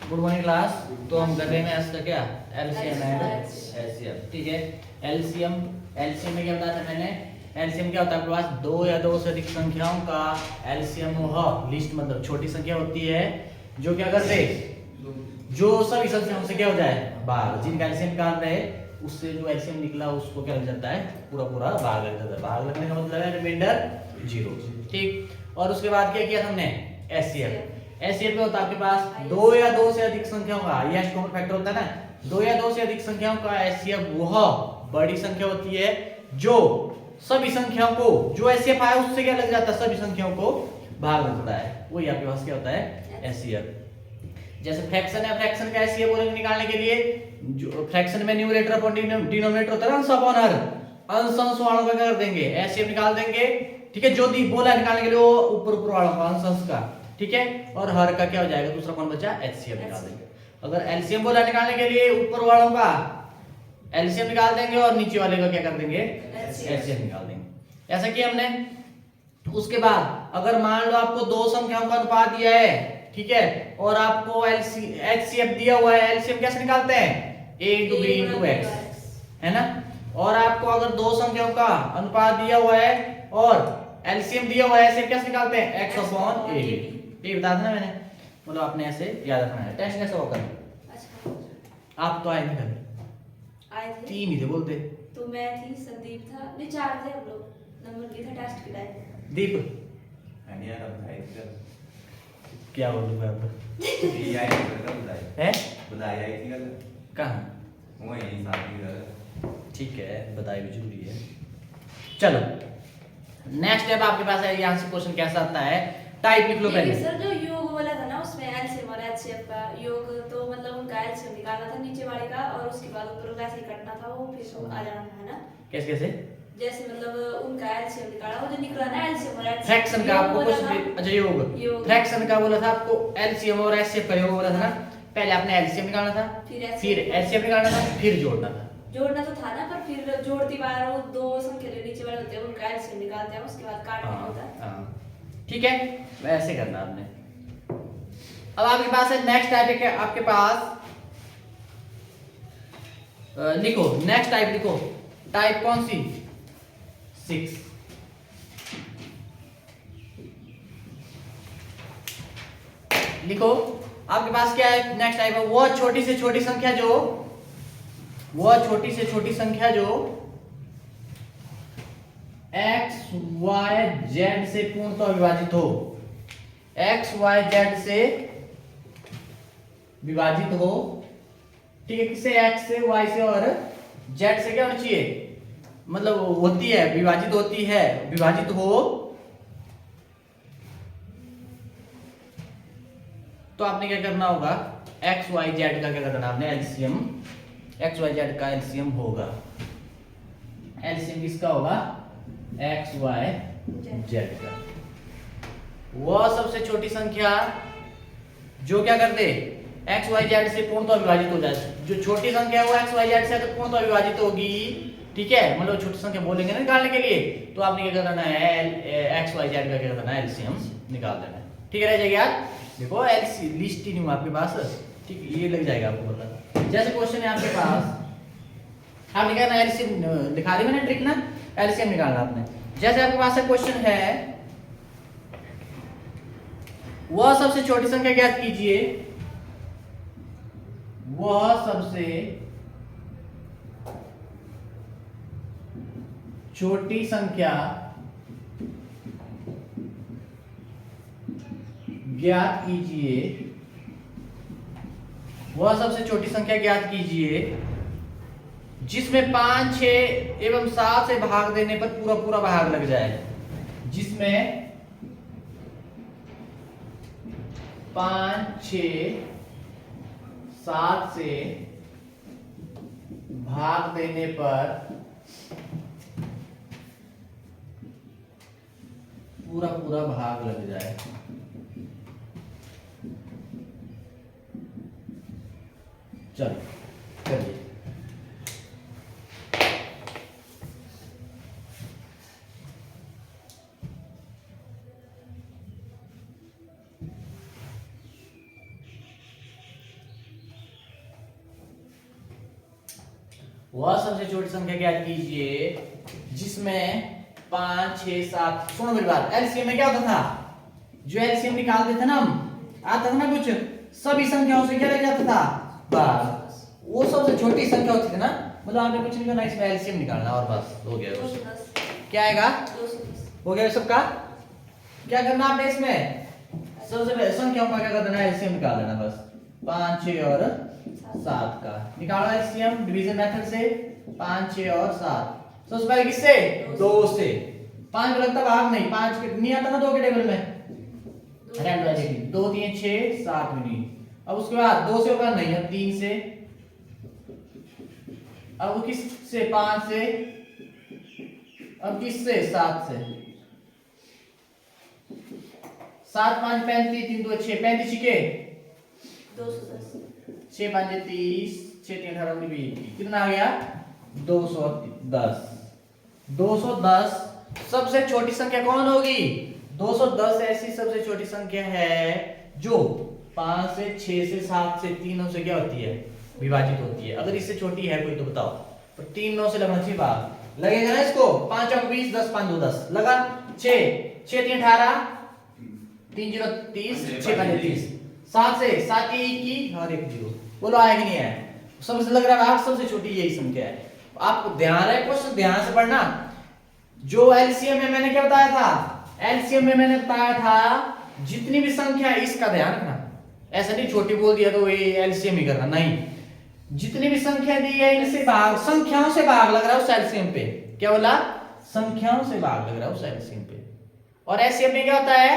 Good morning class. तो हम कर रहे हैं इसका क्या, एलसीएम एंड एचसीएफ। ठीक है, एलसीएम एलसीएम में क्या बताया था मैंने, एलसीएम क्या होता है आपके पास, दो या दो से अधिक संख्याओं का एलसीएम हो। लिस्ट मतलब छोटी संख्या होती है जो क्या करते, जो सभी संख्याओं से क्या हो जाए भाग, जिनका एलसीएम निकाल रहे उससे जो एलसीएम निकला उसको क्या लग जाता है, पूरा पूरा भाग लग जाता है। भाग लगने का मतलब है रिमाइंडर 0। ठीक, और उसके बाद क्या किया हमने, एचसीएफ। एचसीएफ में होता है आपके पास दो या दो से अधिक संख्याओं का, यह कॉमन फैक्टर होता है ना, दो या दो से अधिक संख्याओं का एचसीएफ वह बड़ी संख्या होती है जो सभी संख्याओं को, जो एचसीएफ आया उससे क्या लग जाता है, सभी संख्याओं को भाग लगता है। वही आपके पास क्या होता है, एचसीएफ। जैसे फ्रैक्शन है, फ्रैक्शन का एचसीएफ बोलेंगे निकालने के लिए, जो फ्रैक्शन में न्यूमरेटर अपॉन डिनोमिनेटर होता है ना, अंश अपॉन हर, अंश अंश वालों का क्या कर देंगे, एचसीएफ निकाल देंगे। ठीक है, जो दी बोला निकालने के लिए वो ऊपर ऊपर वालों का, अंश अंश का। ठीक है, और हर का क्या हो जाएगा, दूसरा कौन बचा, एचसीएफ निकाल देंगे। अगर एलसीएम बोला निकालने के लिए ऊपर वालों का एलसीएम निकाल देंगे और नीचे वाले का क्या कर देंगे, एचसीएफ निकाल देंगे। ऐसा किया हमने। उसके बाद अगर मान लो आपको दो संख्याओं का अनुपात दिया है, ठीक है, और आपको एचसीएफ दिया हुआ है, एलसीएम कैसे निकालते हैं, a into b into x, है ना। और आपको अगर दो संख्याओं का अनुपात दिया हुआ है और एलसीएम दिया हुआ है, एचसीएफ कैसे निकालते हैं, x अपॉन a। ये बता देना मैंने, मतलब आपने ऐसे याद रखना है। टेस्ट कैसे होगा, आप तो आए नहीं कभी, आए थे, तीन ही थे बोलते, तो मैं थी, संदीप था, नहीं चार थे हम लोग, नंबर दिया था टेस्ट के टाइम। दीप क्या बोल रहा है, कहाँ, ठीक है, बधाई भी जरूरी है। चलो नेक्स्ट स्टेप आपके पास है, यहाँ से क्वेश्चन कैसा आता है, टाइप लिख लो पहले। सर जो योग बोला था ना, उसमें एलसीएम और एचसीएफ का योग, तो मतलब उनका एलसीएम निकालना था नीचे वाले का, और उसके बाद ऊपर वैसे ही कटना था, वो फिर आ जाना था, है ना। कैसे कैसे, जैसे मतलब उनका एलसीएम निकाला, वो जो निकला ना एलसीएम और एचसीएफ, फ्रैक्शन का आपको कुछ, अच्छा योग फ्रैक्शन का बोला था आपको, एलसीएम और एचसीएफ का योग बोला था ना। पहले आपने एलसीएम निकालना था, फिर एचसीएफ निकालना था, फिर जोड़ना था। जोड़ना तो था ना, पर फिर जोड़ती बार वो दो संख्या जो नीचे वाले होते हैं उनका एलसीएम निकालते हैं, उसके बाद काटना होता है। ठीक है, वैसे करना आपने। अब आपके पास है नेक्स्ट टाइप है आपके पास, लिखो नेक्स्ट टाइप, लिखो टाइप कौन सी, 6। लिखो आपके पास क्या है, नेक्स्ट टाइप है वो छोटी से छोटी संख्या जो, वह छोटी से छोटी संख्या जो x y z से पूर्णतः विभाजित हो, x y z से विभाजित हो। ठीक है, किससे, x से, y से और z से क्या होना चाहिए, मतलब होती है, विभाजित होती है, विभाजित हो। तो आपने क्या करना होगा, x y z का क्या करना आपने, एलसीएम, x y z का एलसीएम होगा, एलसीएम किसका होगा, x y z का। वह सबसे छोटी संख्या जो क्या कर दे, x y z से पूर्णतः विभाजित हो जाए, जो छोटी संख्या है वो x y z से पूर्णतः विभाजित होगी। ठीक है, मतलब छोटी संख्या बोलेंगे ना निकालने के लिए, तो आपने क्या करना है, x y z का क्या करना है, एलसीएम निकाल देना है। ठीक है, रह जाएगा यार, देखो एलसी लिस्ट ही नहीं हुआ आपके पास, ठीक, ये लग जाएगा आपको पता। जैसे क्वेश्चन है आपके पास, आप निकालना एलसीएम, दिखा दी मैंने ट्रिक ना, एलसीएम निकालना आपने। जैसे आपके पास क्वेश्चन है, वह सबसे छोटी संख्या ज्ञात कीजिए, वह सबसे छोटी संख्या ज्ञात कीजिए, वह सबसे छोटी संख्या ज्ञात कीजिए जिसमें 5, 6 एवं 7 से भाग देने पर पूरा पूरा भाग लग जाए, जिसमें 5, 6, 7 से भाग देने पर पूरा पूरा भाग लग जाए। चलो करिए। वह सबसे छोटी संख्या ज्ञात कीजिए जिसमें 5 6 7। सुनो मेरी बात, एलसीएम में क्या होता था, जो एलसीएम निकालते थे ना हम, आता था ना कुछ सभी संख्याओं से क्या रह जाता था 12। वो सबसे छोटी संख्या होती थी ना, मतलब आपने कुछ नहीं करना, इसमें एलसीएम निकालना और बस हो गया। 210 क्या आएगा 210 हो गया सबका। क्या करना आपने इसमें, सबसे पहले संख्याओं का क्या कर देना, एलसीएम निकाल देना बस। 5 6 और 7 का निकालो एलसीएम डिवीजन मेथड से। 5 6 और 7 सबसे पहले किससे, 2 से। 5 को लगता भाग नहीं, 5 के नहीं आता ना 2 के टेबल में, रैंडमली 2 3 6 7 में नहीं। अब उसके बाद 2 से होगा नहीं, अब 3 से, अब वो किस से 5 से, अब किससे 7 से। 7 5 35 3 2 6 35 के 210 6 5 30 6 3 18 20 कितना आ गया 210। 210 सबसे छोटी संख्या कौन होगी, 210 ऐसी सबसे छोटी संख्या है जो 5 से 6 से 7 से तीनों से क्या होती है, विभाजित होती है। अगर इससे छोटी है कोई तो बताओ, तो 3 9 से लगना चाहिए भाग, लगेगा ना इसको। 5 और 20 10 5 2 10 लगा। 6 6 3 18 3 0 30 6 5 30 7 से 7 की और 1 0 बोलो आया कि नहीं है। सबसे लग रहा है सबसे छोटी यही संख्या है। आपको ध्यान रहे, क्वेश्चन ध्यान से पढ़ना। जो एलसीएम में मैंने क्या बताया था, एलसीएम में मैंने बताया था जितनी भी संख्या है इसका ध्यान रखना। ऐसा नहीं छोटी बोल दिया तो ये एलसीएम ही करना, नहीं। जितनी भी संख्या दी है इनसे भाग, संख्याओं से भाग लग रहा है उस एलसीएम पे। क्या बोला, संख्याओं से भाग लग रहा है उस एलसीएम पे। और एचसीएफ में क्या होता है,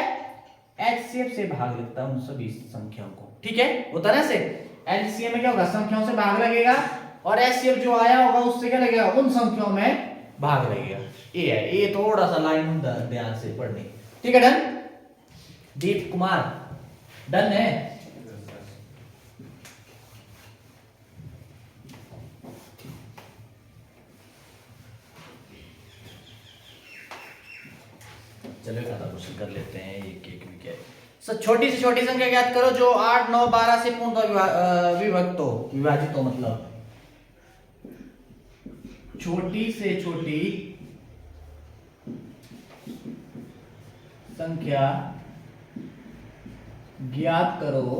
एचसीएफ से भाग लगता है उन सभी संख्याओं को, ठीक है, होता है ना। से एलसीएम में क्या होगा, संख्याओं से भाग लगेगा, और एचसीएफ जो आया होगा उससे क्या लगेगा, उन संख्याओं में भाग लगेगा। ये है, ये थोड़ा सा लाइन ध्यान से पढ़नी, ठीक है। डन, दीप कुमार डन है। चलो एक क्वेश्चन कर लेते हैं, एक एक विकेट। छोटी से छोटी संख्या ज्ञात करो जो 8 9 12 से पूर्णतः विभक्त हो, विभाजित हो। मतलब छोटी से छोटी संख्या ज्ञात करो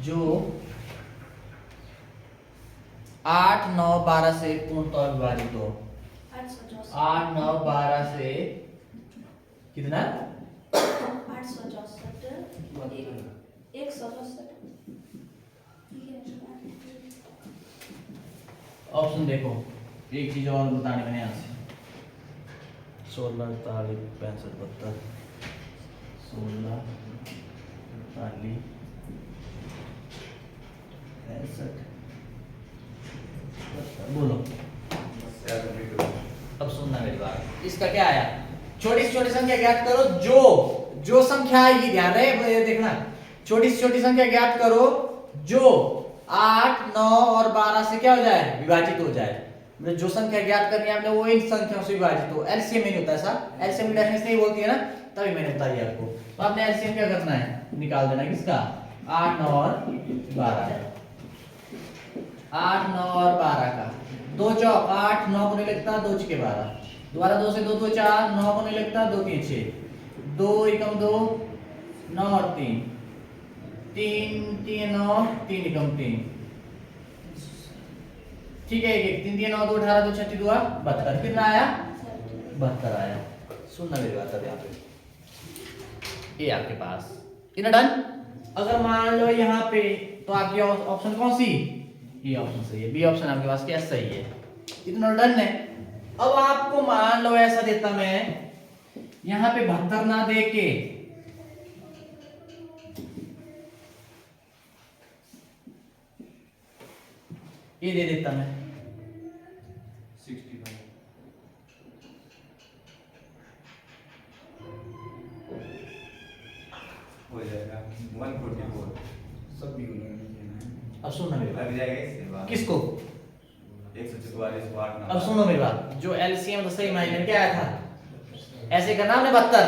जो 8 9 12 से पूर्णतः विभाजित हो। 8 9 12 से कितना, 864 164। ऑप्शन देखो, एक चीज और बताने मैंने यहाँ से 16 48 65 72 16 48 65 बोलो। अब सुनना मेरी बात, इसका क्या आया, छोटी से छोटी संख्या ज्ञात करो जो संख्या आएगी, ध्यान रहे देखना, छोटी से छोटी संख्या ज्ञात करो जो 8 9 और 12 से क्या हो जाए, विभाजित हो जाए। मतलब जो संख्या ज्ञात करनी है आपने वो इन संख्याओं से विभाजित हो। एलसीएम नहीं होता ऐसा, एलसीएम की डेफिनेशन नहीं बोलती है ना, तभी मैंने बताई आपको। तो आपने एलसीएम क्या करना है, निकाल देना किसका, 8 9 और 12, 8 9 और 12 का। 2 चौक 8, 9 को नहीं लगता, 2 छके 12, दोबारा 2 से 2 2 4, 9 को नहीं लगता, 2 3 6, 2 एकम 2 9 और 3 3 3 9 3 एकम 3, ठीक है। 1 3 3 9 2 18 2 36 2 72, कितना आया 72 आया। सुनना मेरी बात, अब यहाँ पे ये आपके पास इतना डन। अगर मान लो यहाँ पे, तो आपकी ऑप्शन कौन सी, ये ऑप्शन सही है, बी ऑप्शन आपके पास क्या सही है, इतना डन है। अब आपको मान लो ऐसा देता मैं, यहां पे 72 ना दे के ये दे देता मैं 65 हो जाएगा 144 सब भी हो जाएगा। अब सुनो मेरी बात, लग जाएगा इसके बाद किसको, 144 को 8 अब सुनो मेरी बात, जो एलसीएम तो सही मायने में क्या आया था, ऐसे करना हमने 72।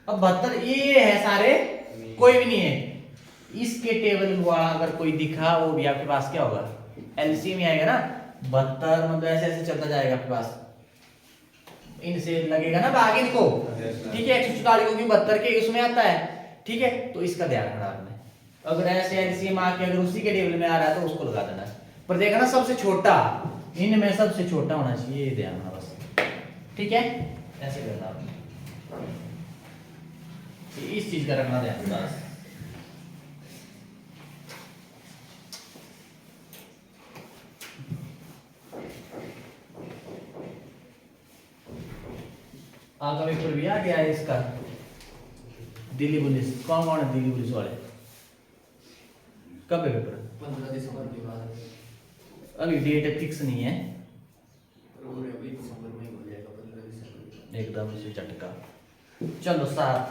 अब 72 ये है सारे, कोई भी नहीं है, इसके टेबल वाला अगर कोई दिखा वो भी आपके पास क्या होगा, एलसीएम ही आएगा ना 72 मतलब ऐसे ऐसे चलता जाएगा आपके पास, इनसे लगेगा ना आगे देखो, ठीक है 144 क्योंकि 72 के उसमें आता है, ठीक है तो इसका ध्यान रखना आपने, अगर ऐसे एलसीएम आके अगर उसी के टेबल में आ रहा है तो उसको लगा देना, पर देखा ना सबसे छोटा, इनमें सबसे छोटा होना चाहिए, ये ध्यान रखना बस, ठीक है ऐसे करना आपने, इस चीज का रखना ध्यान बस। आगे पेपर भी आ गया है इसका, दिल्ली पुलिस, कौन कौन है दिल्ली पुलिस वाले, कब है पेपर? 15 दिसंबर के बाद, अभी डेट फिक्स नहीं है, और अभी दिसंबर में ही हो जाएगा 15 दिसंबर। एकदम से झटका। चलो 7।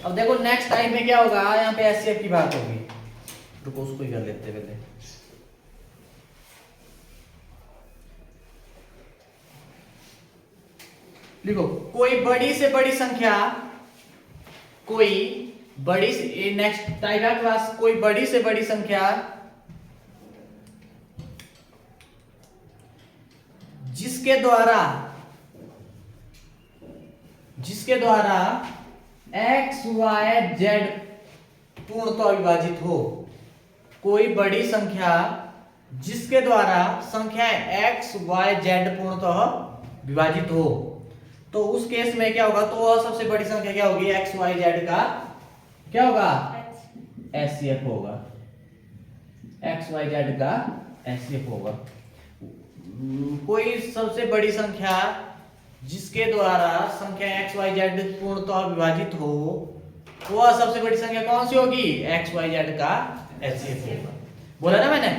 अब देखो नेक्स्ट टाइम में क्या होगा, यहाँ पे एससीएफ की बात होगी, रुको उसको ही कर लेते पहले। लिखो कोई बड़ी से बड़ी संख्या, कोई बड़ी से, नेक्स्ट टाइप है क्लास, कोई बड़ी से बड़ी संख्या जिसके द्वारा x y z पूर्णतः विभाजित हो, कोई बड़ी संख्या जिसके द्वारा संख्या x y z पूर्णतः विभाजित हो, तो उस केस में क्या होगा, तो सबसे बड़ी संख्या क्या होगी, x y z का क्या होगा, एचसीएफ होगा, x y z का एचसीएफ होगा। कोई सबसे बड़ी संख्या जिसके द्वारा संख्या x y z पूर्णतः विभाजित हो, वह सबसे बड़ी संख्या कौन सी होगी, x y z का एचसीएफ होगा। बोला ना मैंने,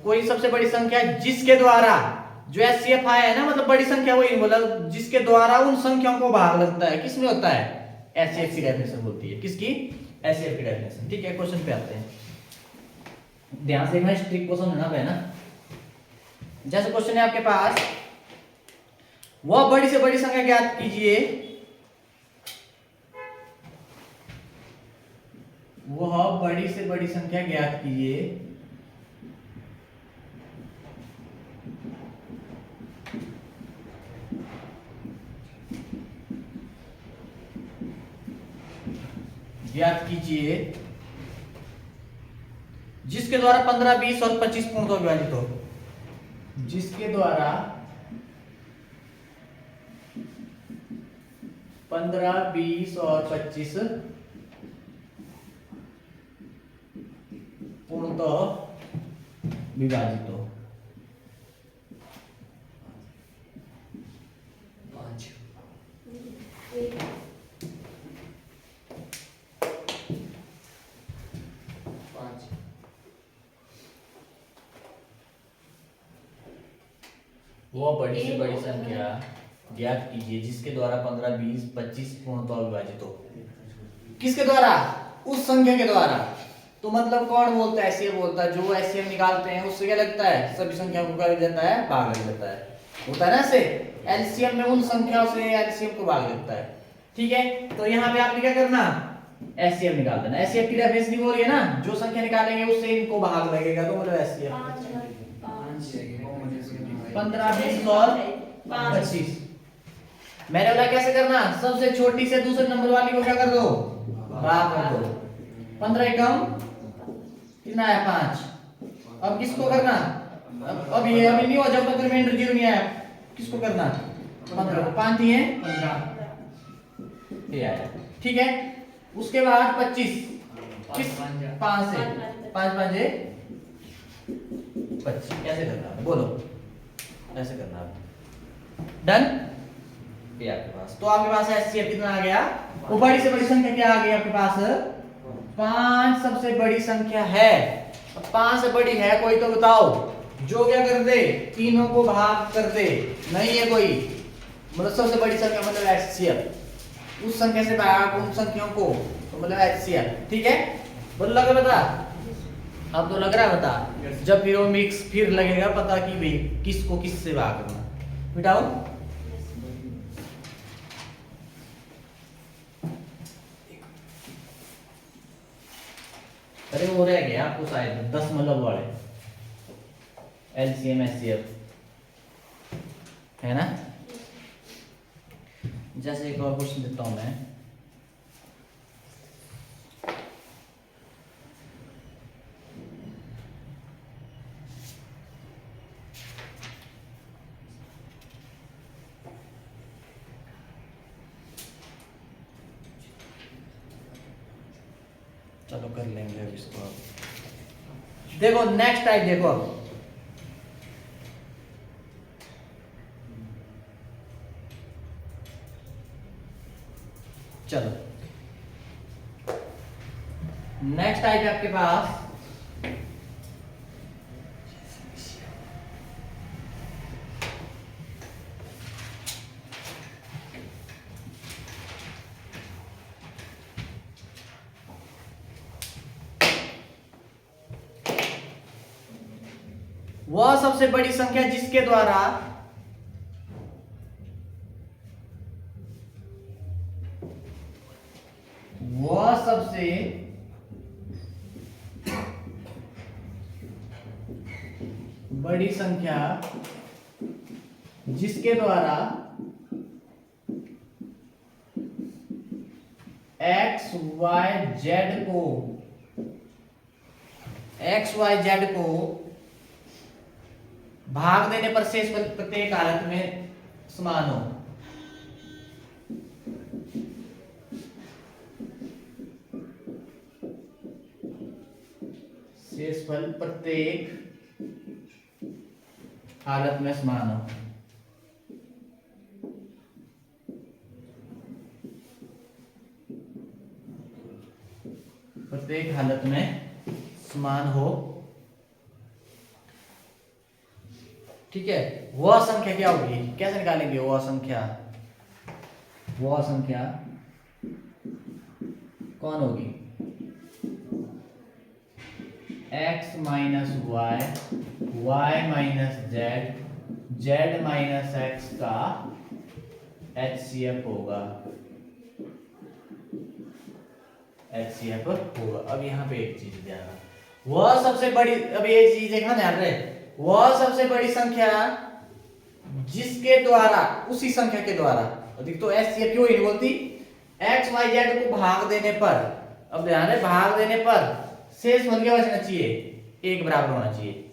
कोई सबसे बड़ी संख्या जिसके द्वारा, जो एचसीएफ आया है ना मतलब बड़ी संख्या वही बोला, जिसके द्वारा उन संख्याओं को भाग लगता है, किसमें होता है, एचसीएफ की डेफिनेशन बोलती है, किसकी, एचसीएफ की डेफिनेशन। ठीक है क्वेश्चन पे आते हैं, ध्यान से देखना, स्ट्रिक्ट क्वेश्चन है ना भाई ना। जैसे क्वेश्चन है आपके पास, वह बड़ी से बड़ी संख्या ज्ञात कीजिए, वह बड़ी से बड़ी संख्या ज्ञात कीजिए जिसके द्वारा 15, 20 और 25 पूर्णतः विभाजित हो, जिसके द्वारा 15, 20 और 25 पूर्णतः विभाजित हो। 5 वह बड़ी से बड़ी संख्या ज्ञात कीजिए जिसके द्वारा 15, 20, 25 पूर्णतः विभाजित हो, किसके द्वारा, उस संख्या के द्वारा। तो मतलब कौन बोलता है, एचसीएफ बोलता है, जो एचसीएफ निकालते हैं उससे क्या लगता है, सभी संख्याओं को क्या लग जाता है, भाग लग जाता है, होता है ना ऐसे, एलसीएम में उन संख्याओं से एलसीएम को भाग लगता है। ठीक है, तो यहाँ पे आपने क्या करना, एचसीएफ निकाल देना। एचसीएफ की डेफिनेशन बोल रही है ना, जो संख्या निकालेंगे उससे इनको भाग लगेगा, तो मतलब एचसीएफ 15, 20 और 25। मैंने बोला कैसे करना, सबसे छोटी से दूसरे नंबर वाली को क्या कर दो, भाग कर दो। 15 एकम कितना है, 5। अब किसको करना, अब ये अभी नहीं हुआ, जब तक रिमाइंडर 0 नहीं आया, किसको करना, 15 को 5 दिए 15 ये आया। ठीक है, उसके बाद 25 किस 5 से 5 5 25 कैसे करना है, बोलो ऐसे करना है, डन। ये आपके पास, तो आपके पास एचसीएफ कितना आ गया, वो बड़ी से बड़ी संख्या क्या आ गई आपके पास, 5 सबसे बड़ी संख्या है। 5 से बड़ी है कोई तो बताओ, जो क्या कर दे, तीनों को भाग कर दे, नहीं है कोई, मतलब सबसे बड़ी संख्या मतलब एचसीएफ, उस संख्या से भाग उन संख्याओं को, तो मतलब एचसीएफ। ठीक है, बोल लगा बता, अब तो लग रहा है बता, जब फिर वो मिक्स फिर लगेगा पता कि भाई किसको किससे भाग करना। मिटाओ, अरे वो रह गए आपको शायद दशमलव वाले एलसीएम एचसीएफ, है ना। जैसे एक और क्वेश्चन देता हूं मैं, चलो कर लेंगे अब इसको। अब देखो नेक्स्ट टाइप देखो, अब चलो नेक्स्ट टाइप है आपके पास वह सबसे बड़ी संख्या जिसके द्वारा वह सबसे बड़ी संख्या जिसके द्वारा एक्स वाई जेड को भाग देने पर शेष प्रत्येक हालत में समान हो। शेषफल प्रत्येक हालत में समान हो। प्रत्येक हालत में समान हो, ठीक है। वह संख्या क्या होगी, कैसे निकालेंगे वह संख्या? वह संख्या कौन होगी? x minus Y, Y minus Z, Z minus X का HCF होगा, HCF होगा। अब यहाँ पे एक चीज ध्यान रखना, वह सबसे बड़ी, अब एक चीज देखना ध्यान रहे, वह सबसे बड़ी संख्या जिसके द्वारा, उसी संख्या के द्वारा, अधिक तो HCF क्यों नहीं बोलती, x y z को भाग देने पर, अब ध्यान रहे भाग देने पर शेषफल क्या बचना चाहिए, एक बराबर होना चाहिए,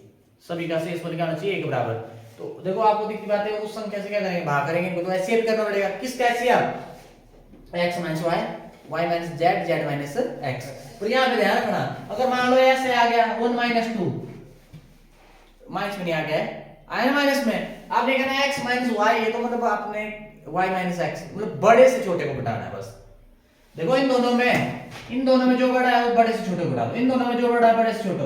सभी का शेषफल क्या होना चाहिए, एक बराबर। तो देखो आपको दिखती बात है, उस संख्या से क्या करेंगे, भाग करेंगे, इनको तो HCF करना पड़ेगा। किसका HCF? x minus y, y minus z, z minus x। और यहाँ पे ध्यान रखना, अगर मान लो ऐसे आ गया 1 माइनस 2, माइनस में नहीं आ गया है, आया माइनस में, आपने कहना x माइनस y, ये तो मतलब आपने y माइनस x, मतलब बड़े से छोटे को घटाना है बस। देखो इन दोनों में जो बड़ा है वो बड़े से छोटे को घटा दो, इन दोनों में जो बड़ा है बड़े से छोटे,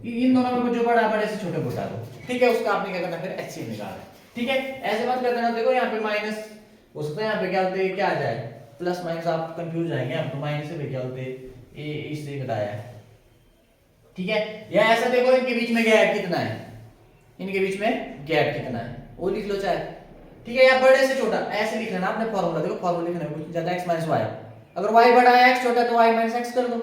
इन दोनों में जो बड़ा है बड़े से छोटे को घटा दो, ठीक है। उसका आपने क्या करना फिर HCF निकालना, ठीक है। ऐसे मत कर देना, देखो यहाँ पे माइनस हो सकता है, यहाँ पे क्या होते क्या आ जाए, प्लस माइनस, आप कंफ्यूज जाएंगे, आप तो माइनस से भी क्या होते ये इससे घटाया है, ठीक है। या ऐसा देखो इनके बीच में गैप कितना है, इनके बीच में गैप कितना है वो लिख लो चाहे, ठीक है। या बड़े से छोटा ऐसे लिख लेना आपने फॉर्मूला, देखो फॉर्मूला लिखना है, कुछ ज्यादा x माइनस वाई, अगर y बड़ा है x छोटा है तो y माइनस x कर दो,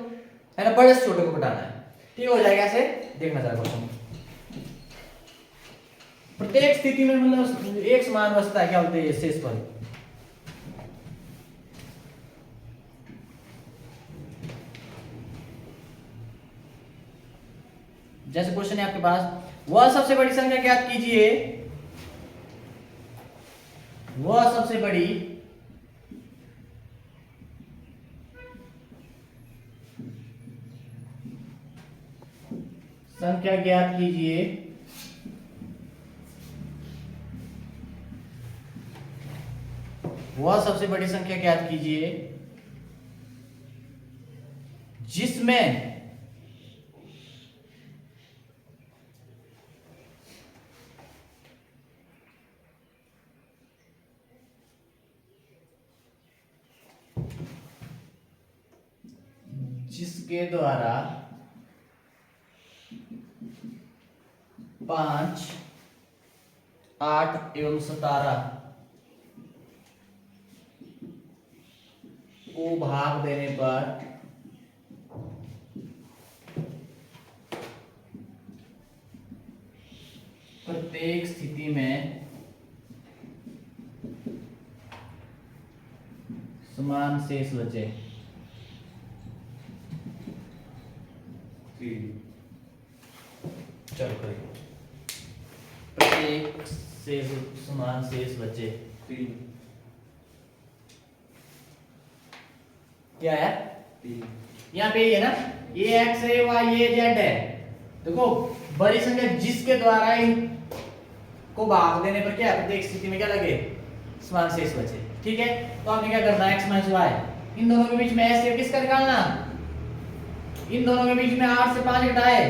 है ना, बड़े से छोटे को घटाना है, ठीक हो जाएगा। ऐसे देखना जरा क्वेश्चन, प्रत्येक स्थिति में मतलब एक समान बचता है, क्या बोलते हैं शेषफल। जैसे क्वेश्चन है आपके पास, वह सबसे बड़ी संख्या ज्ञात कीजिए, वह सबसे बड़ी संख्या ज्ञात कीजिए वह सबसे बड़ी संख्या ज्ञात कीजिए जिसमें जिसके द्वारा 5, 8 एवं 17 को भाग देने पर प्रत्येक स्थिति में समान शेष बचे। 3 चलो करिए। प्रत्येक शेष समान शेष बचे 3 क्या है 3 यहाँ पे ये है ना, ये x है, y ये z है। देखो बड़ी संख्या जिसके द्वारा इन को भाग देने पर क्या है, प्रत्येक स्थिति में क्या लगे, समान शेष बचे। ठीक है, तो आपने क्या करना है, x माइनस y, इन दोनों के बीच में ऐसे किसका निकालना, इन दोनों के बीच में 8 से 5 घटाए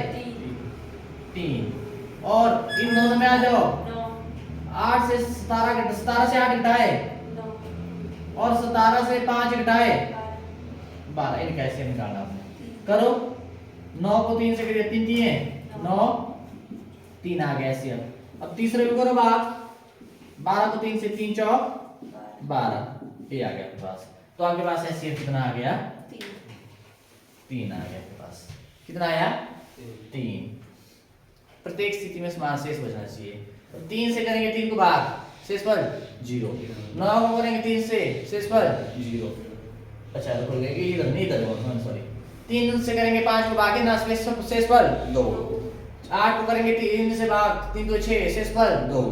3, और इन दोनों में आ जाओ 8 से 17 से 8 घटाए, और 17 से 5 घटाए 12। इनका ऐसे निकालना आपने, करो 9 को 3 से करिए, 3 3 9 3 आ गया ऐसे। अब तीसरे भी करो भाग, 12 को 3 से 3 चौक 12, ये आ गया आपके पास। तो आपके पास ऐसे कितना आ गया, 3 आ गया आपके पास। कितना आया, 3। प्रत्येक स्थिति में समान शेष बचना चाहिए। 3 से करेंगे 3 को भाग, शेषफल 0। 9 को करेंगे 3 से, शेषफल 0। अच्छा रुको, इधर नहीं, इधर सॉरी। 3 से करेंगे 5 को भागे ना, शेषफल 2। 8 को करेंगे 3 से भाग, 3 को 6, शेषफल 2।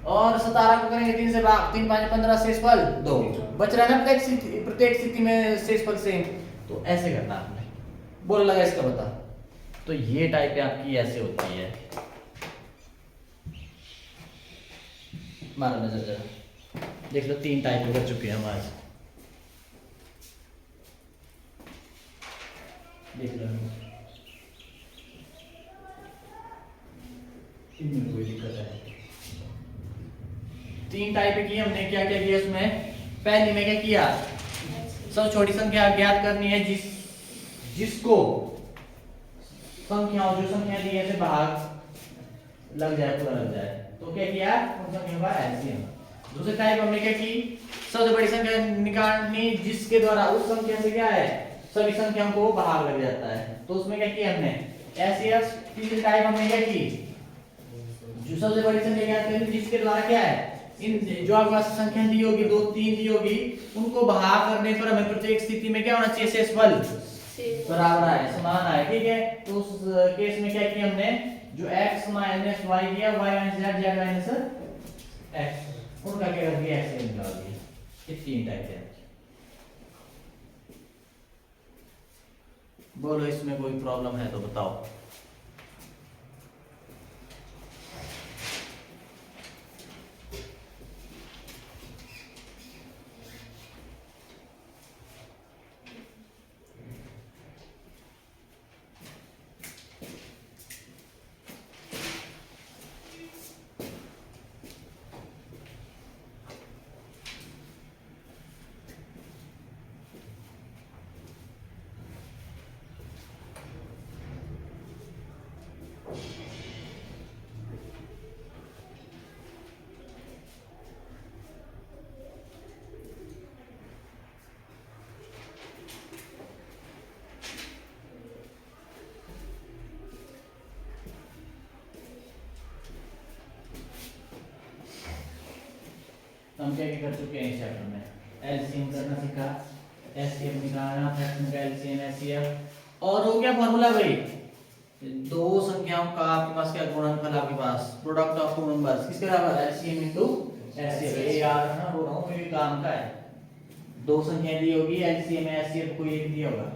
और 17 को करेंगे 3 से भाग, 3 5 15, शेषफल 2। बच रहा है ना प्रत्येक स्थिति में शेषफल सेम। तो ऐसे करना आपने, बोल लगा इसका बता। तो ये टाइप आपकी ऐसे होती है। मारो नजर जरा, देख लो 3 टाइप कर चुके हैं हम आज, देख लो इनमें कोई दिक्कत है। 3 टाइप की हमने क्या क्या किया उसमें। पहली में क्या किया, सब छोटी संख्या ज्ञात करनी है जिसको संख्याओं, जो संख्या दी है से भाग लग जाए, पूरा लग जाए। तो क्या किया, उन संख्याओं का एलसीएम। दूसरी टाइप हमने क्या की, सबसे बड़ी संख्या निकालनी जिसके द्वारा उस संख्या से क्या है, सभी संख्याओं को भाग लग जाता है। तो उसमें क्या किया हमने, एलसीएम। तीसरी टाइप हमने क्या की, जो सबसे बड़ी संख्या ज्ञात करनी जिसके द्वारा क्या है, इन जो आपके पास संख्या दी होगी, 2 3 दी होगी, उनको भाग करने पर हमें प्रत्येक स्थिति में क्या होना चाहिए, शेषफल बराबर है, समान है। ठीक है, तो उस केस में क्या किया हमने, जो x माइनस y किया, y minus z, z minus x, उनका क्या कर दिया, x से निकाल दिया। ये 3 टाइप है। बोलो इसमें कोई प्रॉब्लम है तो बताओ। हम क्या कर चुके हैं इस चैप्टर में, एलसीएम करना सीखा, एचसीएफ निकालना, फ्रैक्शन का एलसीएम एचसीएफ। और हो गया फार्मूला भाई, दो संख्याओं का आपके पास क्या गुणनफल, आपके पास प्रोडक्ट ऑफ टू नंबर्स किसके बराबर, एलसीएम इनटू एचसीएफ। ये याद रखना, बोल रहा हूं ये काम का है। दो संख्या दी होगी, एलसीएम एचसीएफ कोई एक दिया होगा,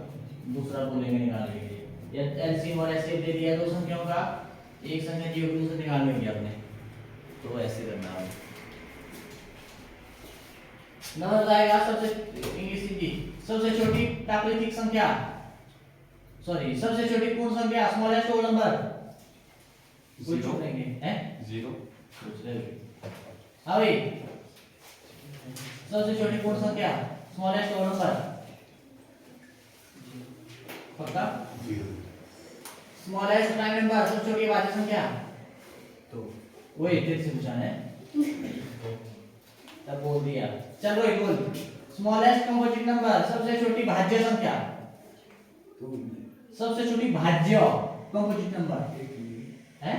दूसरा बोलेंगे निकालने के लिए। या एलसीएम और एचसीएफ दे दिया दो संख्याओं का, एक संख्या दी होगी दूसरा निकालने के लिए आपने, तो ऐसे करना है। नंबर आएगा सबसे इंग्लिश हिंदी, सबसे छोटी प्राकृतिक संख्या, सॉरी सबसे छोटी पूर्ण संख्या, स्मॉलेस्ट होल नंबर, कुछ छोड़ेंगे हैं 0 कुछ रहेंगे। हाँ भाई, सबसे छोटी पूर्ण संख्या, स्मॉलेस्ट होल नंबर, पक्का। स्मॉलेस्ट प्राइम नंबर, सबसे छोटी भाज्य संख्या, तो वही तेरे से पूछा है तब बोल दिया। चलो एक बोल, स्मॉलेस्ट कंपोजिट नंबर, सबसे छोटी भाज्य संख्या, सबसे छोटी भाज्य कंपोजिट नंबर है।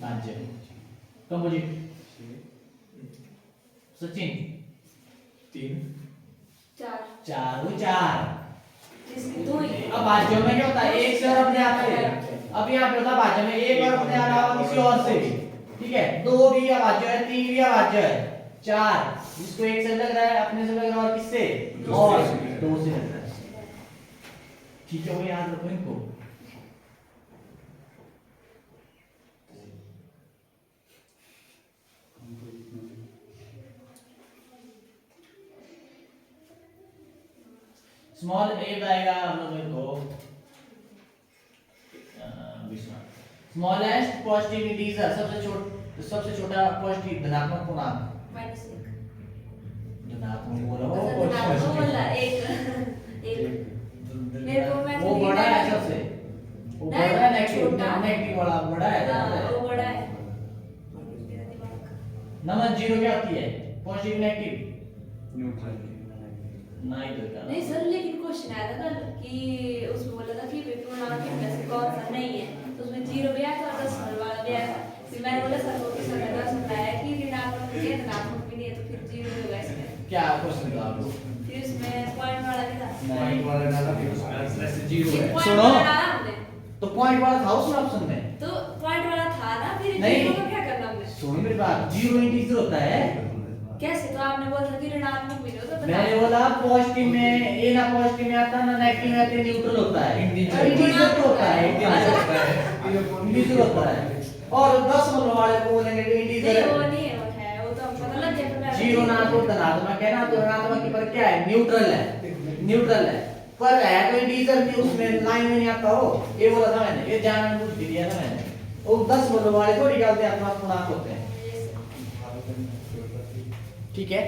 5 कंपोजिट सचिन 3 4 4 वो 4 जिसकी 2 ही अब भाज्यों में क्या होता है एक से और अपने आप से अब यहाँ पे होता है भाज्य में एक और अपने अलावा किसी और से ठीक है 2 भी अभाज्य है 3 भी अभाज्य है 4 जिसको एक से लग रहा है अपने से लग रहा है और किससे और 2 से लग रहा है ठीक है वो याद रखो इनको स्मॉल ए आएगा हम लोग इनको स्मॉलेस्ट पॉजिटिव इंटीजर सबसे छोटा पॉजिटिव धनात्मक पूर्णांक -1 धनात्मक बोला वो वो बोला एक मेरे को मैं वो बड़ा है सबसे वो बड़ा है नेगेटिव वाला बड़ा है वो बड़ा है नंबर 0 क्या होती है पॉजिटिव नेगेटिव न्यूट्रल ना इधर का नहीं सर लेकिन क्वेश्चन आया था कल कि उसमें बोला था कि पूर्णांक में से कौन सा नहीं है तो उसमें 0 भी आया था और 10 वाला भी आया था फिर मैंने बोला सर को कि सर ने कहा समझाया कि ऋणात्मक भी है धनात्मक भी नहीं है तो फिर 0 भी होगा इसमें क्या क्वेश्चन था आपको फिर उसमें पॉइंट वाला भी था पॉइंट वाला डाला फिर उसमें ऐसे 0 है पॉइंट सुनो वाला डाला हमने तो पॉइंट वाला था उसमें ऑप्शन में तो पॉइंट वाला था ना फिर नहीं। 0 का क्या करना हमने सुनो मेरी बात 0 इंटीजर होता है कैसे तो आपने बोला था कि ऋणात्मक भी नहीं होता मैंने बोला पॉजिटिव में ए ना पॉजिटिव में आता ना नेगेटिव में आता न्यूट्रल होता है इंटीजर तो होता है इंटीजर होता है और 10 वाले को बोलेंगे कि इंटीजर नहीं वो नहीं है वो है वो तो हमको पता लग गया था जीरो ना तो धनात्मक है ना तो ऋणात्मक की पर क्या है न्यूट्रल है पर है तो इंटीजर भी उसमें लाइन में नहीं आता हो ये बोला था मैंने ये जानना पूछ दिया था मैंने वो 10 वाले थोड़ी निकालते हैं अपना पूर्णांक होते हैं ठीक है।